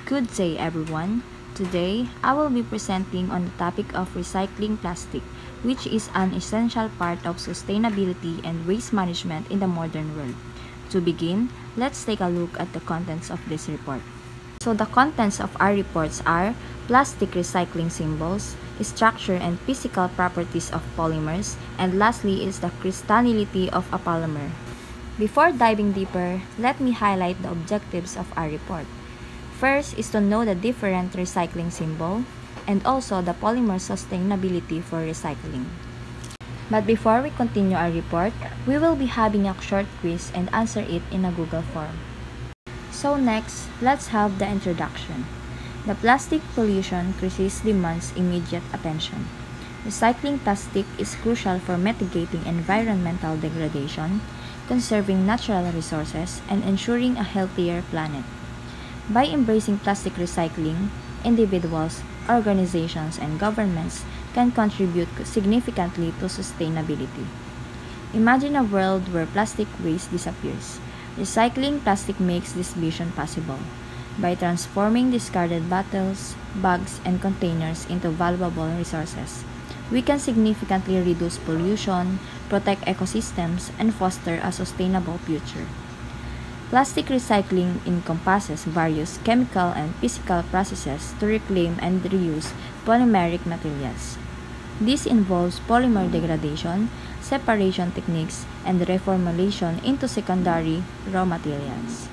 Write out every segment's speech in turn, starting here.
Good day everyone. Today, I will be presenting on the topic of recycling plastic, which is an essential part of sustainability and waste management in the modern world. To begin, let's take a look at the contents of this report. So the contents of our reports are plastic recycling symbols, structure and physical properties of polymers, and lastly is the crystallinity of a polymer. Before diving deeper, let me highlight the objectives of our report. First is to know the different recycling symbol and also the polymer sustainability for recycling. But before we continue our report, we will be having a short quiz and answer it in a Google form. So next, let's have the introduction. The plastic pollution crisis demands immediate attention. Recycling plastic is crucial for mitigating environmental degradation, conserving natural resources, and ensuring a healthier planet. By embracing plastic recycling, individuals, organizations, and governments can contribute significantly to sustainability. Imagine a world where plastic waste disappears. Recycling plastic makes this vision possible. By transforming discarded bottles, bags, and containers into valuable resources, we can significantly reduce pollution, protect ecosystems, and foster a sustainable future. Plastic recycling encompasses various chemical and physical processes to reclaim and reuse polymeric materials. This involves polymer degradation, separation techniques, and reformulation into secondary raw materials.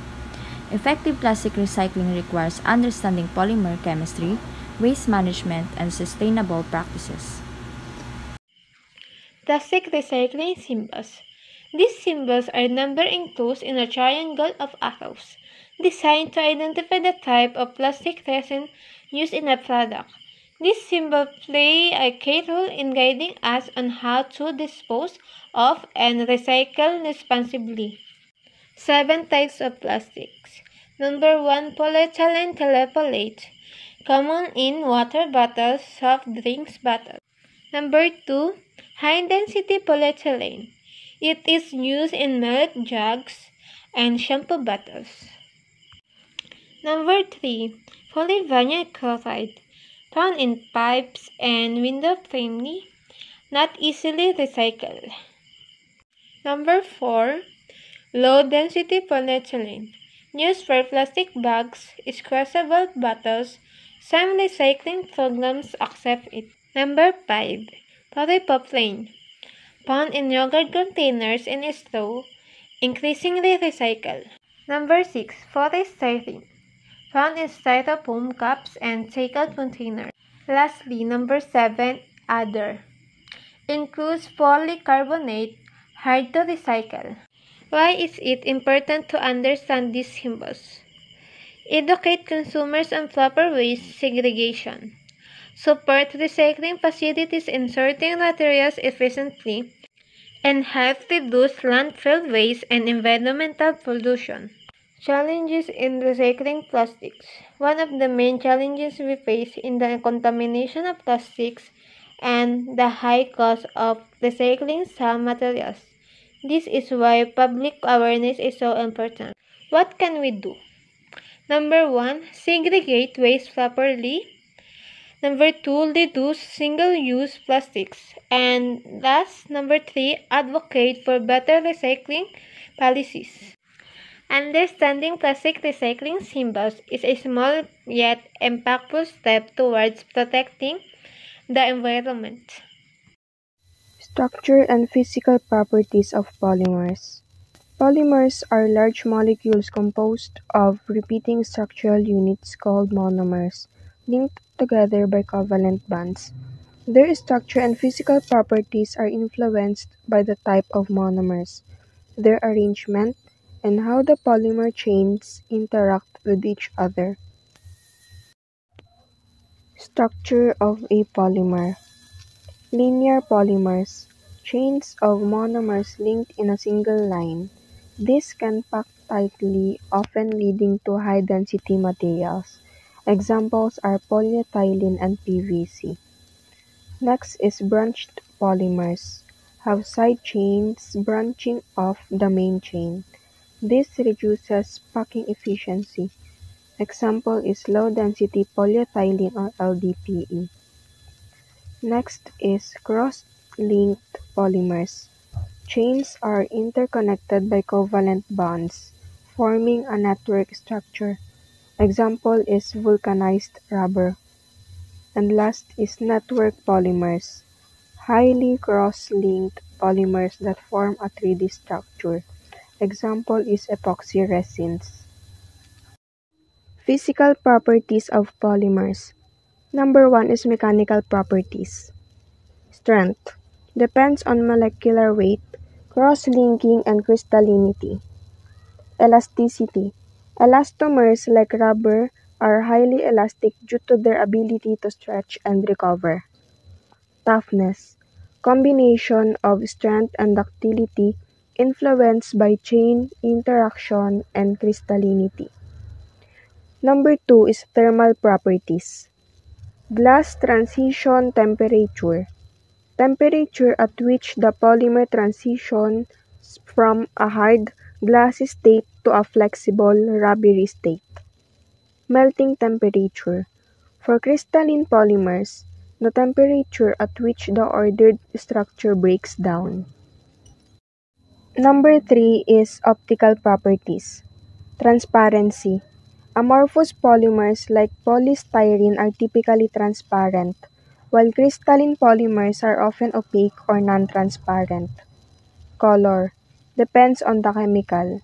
Effective plastic recycling requires understanding polymer chemistry, waste management, and sustainable practices. Plastic recycling symbols. These symbols are numbered enclosed in a triangle of arrows, designed to identify the type of plastic resin used in a product. These symbols play a key role in guiding us on how to dispose of and recycle responsibly. 7 types of plastics. Number 1. Polyethylene terephthalate, common in water bottles, soft drinks bottles. Number 2. High-density polyethylene. It is used in milk jugs and shampoo bottles. Number 3. Polyvinyl chloride. Found in pipes and window framing, not easily recycled. Number 4. Low-density polyethylene. Used for plastic bags, squeezable bottles. Some recycling programs accept it. Number 5. Polypropylene. Found in yogurt containers and straw, increasingly recycled. Number 6. Polystyrene. Found in styrofoam cups and takeout containers. Lastly, number 7. Other. Includes polycarbonate, hard to recycle. Why is it important to understand these symbols? Educate consumers on proper waste segregation. Support recycling facilities in sorting materials efficiently, and help reduce landfill waste and environmental pollution. Challenges in recycling plastics. One of the main challenges we face is the contamination of plastics and the high cost of recycling some materials. This is why public awareness is so important. What can we do? Number 1. Segregate waste properly. Number 2. Reduce single-use plastics. And last, number 3. Advocate for better recycling policies. Understanding plastic recycling symbols is a small yet impactful step towards protecting the environment. Structure and physical properties of polymers. Polymers are large molecules composed of repeating structural units called monomers, linked together by covalent bonds. Their structure and physical properties are influenced by the type of monomers, their arrangement, and how the polymer chains interact with each other. Structure of a polymer. Linear polymers, chains of monomers linked in a single line. These can pack tightly, often leading to high-density materials. Examples are polyethylene and PVC. Next is branched polymers, have side chains branching off the main chain. This reduces packing efficiency. Example is low-density polyethylene or LDPE. Next is cross-linked polymers. Chains are interconnected by covalent bonds, forming a network structure. Example is vulcanized rubber. And last is network polymers, highly cross-linked polymers that form a 3D structure. Example is epoxy resins. Physical properties of polymers. Number 1 is mechanical properties. Strength depends on molecular weight, cross-linking, and crystallinity. Elasticity. Elastomers like rubber are highly elastic due to their ability to stretch and recover. Toughness. Combination of strength and ductility influenced by chain interaction and crystallinity. Number 2 is thermal properties. Glass transition temperature. Temperature at which the polymer transitions from a hard, glassy state to a flexible, rubbery state. Melting temperature. For crystalline polymers, the temperature at which the ordered structure breaks down. Number 3 is optical properties. Transparency. Amorphous polymers like polystyrene are typically transparent, while crystalline polymers are often opaque or non-transparent. Color. Depends on the chemical.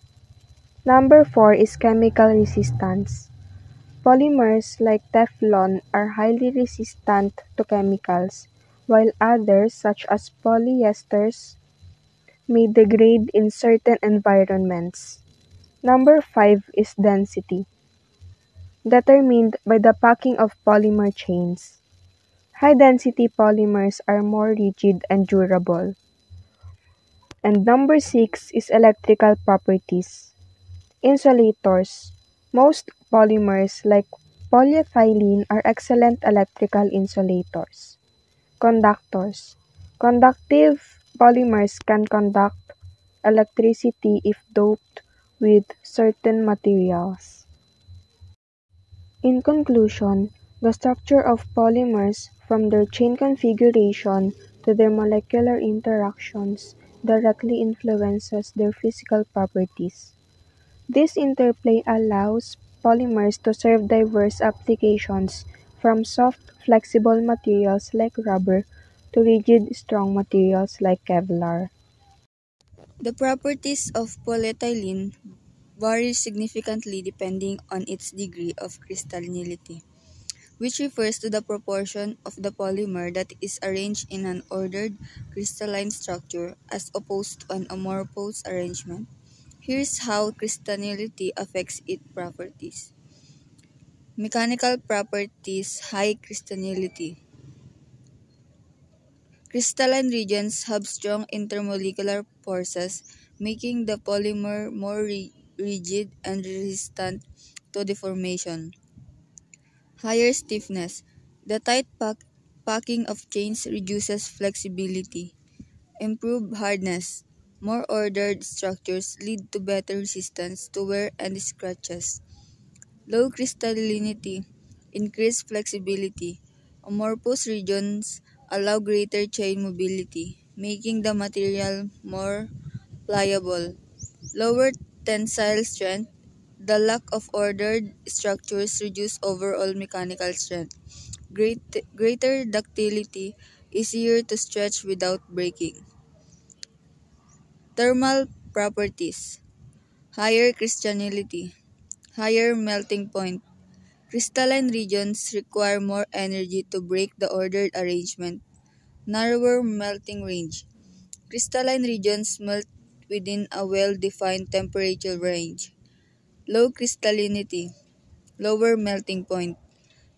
Number 4 is chemical resistance. Polymers like Teflon are highly resistant to chemicals, while others, such as polyesters, may degrade in certain environments. Number 5 is density, determined by the packing of polymer chains. High-density polymers are more rigid and durable. And number 6 is electrical properties. Insulators. Most polymers like polyethylene are excellent electrical insulators. Conductors. Conductive polymers can conduct electricity if doped with certain materials. In conclusion, the structure of polymers, from their chain configuration to their molecular interactions, directly influences their physical properties. This interplay allows polymers to serve diverse applications, from soft, flexible materials like rubber to rigid, strong materials like Kevlar. The properties of polyethylene vary significantly depending on its degree of crystallinity, which refers to the proportion of the polymer that is arranged in an ordered crystalline structure as opposed to an amorphous arrangement. Here's how crystallinity affects its properties. Mechanical properties: high crystallinity. Crystalline regions have strong intermolecular forces, making the polymer more rigid and resistant to deformation. Higher stiffness. The packing of chains reduces flexibility. Improved hardness. More ordered structures lead to better resistance to wear and scratches. Low crystallinity. Increased flexibility. Amorphous regions allow greater chain mobility, making the material more pliable. Lower tensile strength. The lack of ordered structures reduce overall mechanical strength. Greater ductility, easier to stretch without breaking. Thermal properties: higher crystallinity, higher melting point. Crystalline regions require more energy to break the ordered arrangement. Narrower melting range. Crystalline regions melt within a well-defined temperature range. Low crystallinity, lower melting point.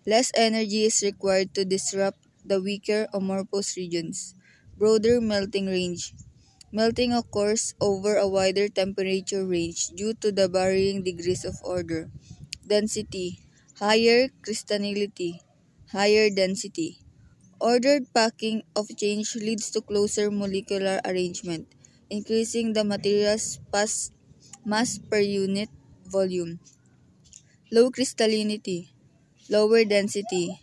Less energy is required to disrupt the weaker amorphous regions. Broader melting range. Melting occurs over a wider temperature range due to the varying degrees of order. Density. Higher crystallinity. Higher density. Ordered packing of change leads to closer molecular arrangement, increasing the material's mass per unit volume. Low crystallinity, lower density.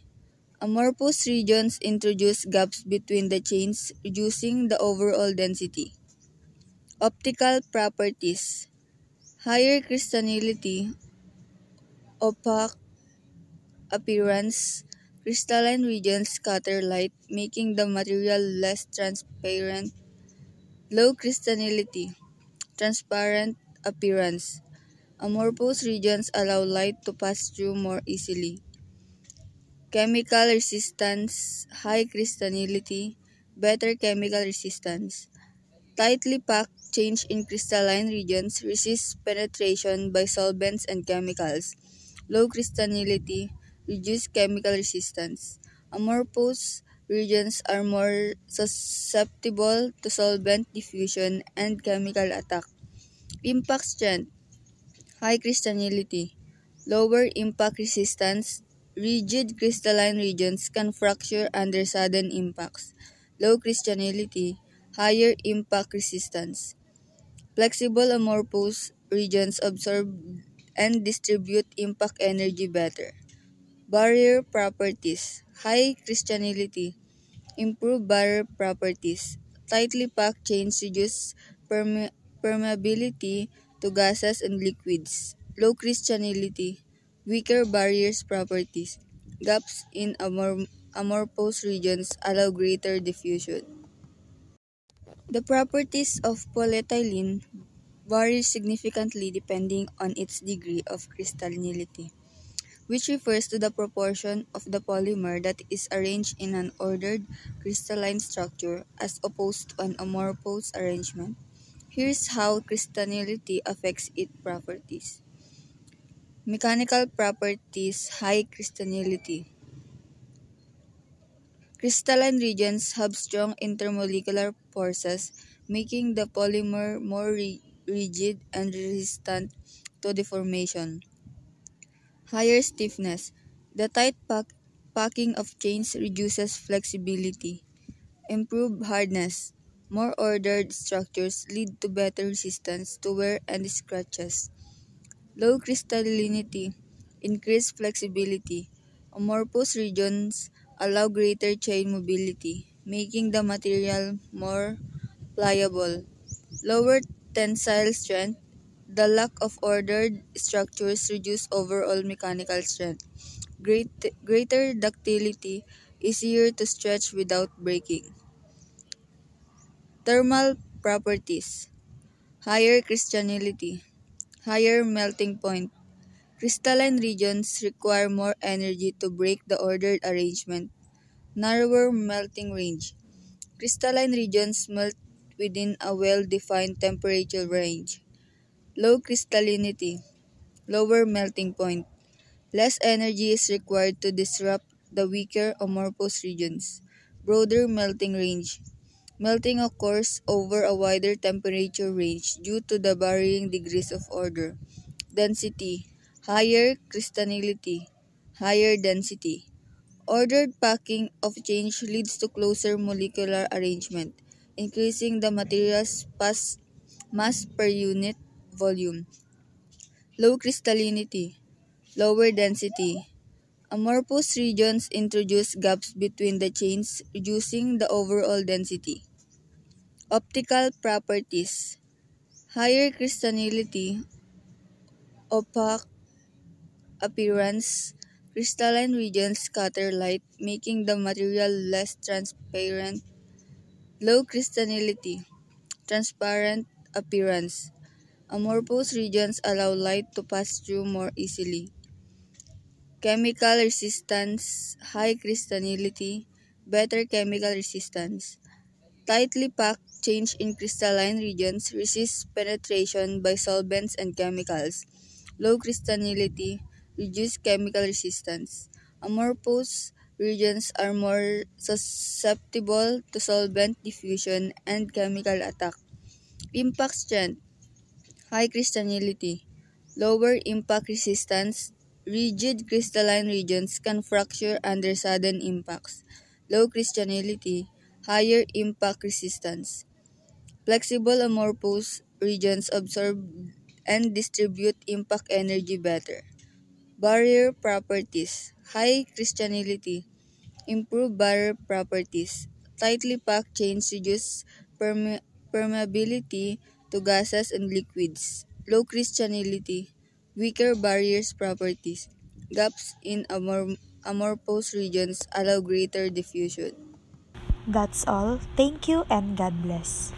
Amorphous regions introduce gaps between the chains, reducing the overall density. Optical properties. Higher crystallinity, opaque appearance. Crystalline regions scatter light, making the material less transparent. Low crystallinity, transparent appearance. Amorphous regions allow light to pass through more easily. Chemical resistance, high crystallinity, better chemical resistance. Tightly packed change in crystalline regions resists penetration by solvents and chemicals. Low crystallinity, reduced chemical resistance. Amorphous regions are more susceptible to solvent diffusion and chemical attack. Impact strength, high crystallinity, lower impact resistance. Rigid crystalline regions can fracture under sudden impacts. Low crystallinity, higher impact resistance. Flexible amorphous regions absorb and distribute impact energy better. Barrier properties, high crystallinity, improve barrier properties. Tightly packed chains reduce permeability to gases and liquids. Low crystallinity, weaker barriers properties. Gaps in amorphous regions allow greater diffusion. The properties of polyethylene vary significantly depending on its degree of crystallinity, which refers to the proportion of the polymer that is arranged in an ordered crystalline structure as opposed to an amorphous arrangement. Here's how crystallinity affects its properties. Mechanical properties, high crystallinity. Crystalline regions have strong intermolecular forces, making the polymer more rigid and resistant to deformation. Higher stiffness. The packing of chains reduces flexibility. Improved hardness. More ordered structures lead to better resistance to wear and scratches. Low crystallinity. Increased flexibility. Amorphous regions allow greater chain mobility, making the material more pliable. Lower tensile strength. The lack of ordered structures reduce overall mechanical strength. Greater ductility, easier to stretch without breaking. Thermal properties. Higher crystallinity. Higher melting point. Crystalline regions require more energy to break the ordered arrangement. Narrower melting range. Crystalline regions melt within a well-defined temperature range. Low crystallinity. Lower melting point. Less energy is required to disrupt the weaker amorphous regions. Broader melting range. Melting occurs over a wider temperature range due to the varying degrees of order. Density. Higher crystallinity. Higher density. Ordered packing of change leads to closer molecular arrangement, increasing the material's mass per unit volume. Low crystallinity. Lower density. Amorphous regions introduce gaps between the chains, reducing the overall density. Optical properties. Higher crystallinity, opaque appearance. Crystalline regions scatter light, making the material less transparent. Low crystallinity, transparent appearance. Amorphous regions allow light to pass through more easily. Chemical resistance, high crystallinity, better chemical resistance. Tightly packed change in crystalline regions resists penetration by solvents and chemicals. Low crystallinity, reduced chemical resistance. Amorphous regions are more susceptible to solvent diffusion and chemical attack. Impact strength, high crystallinity, lower impact resistance. Rigid crystalline regions can fracture under sudden impacts. Low crystallinity, higher impact resistance. Flexible amorphous regions absorb and distribute impact energy better. Barrier properties. High crystallinity. Improve barrier properties. Tightly packed chains reduce permeability to gases and liquids. Low crystallinity. Weaker barriers properties. Gaps in amorphous regions allow greater diffusion. That's all. Thank you and God bless.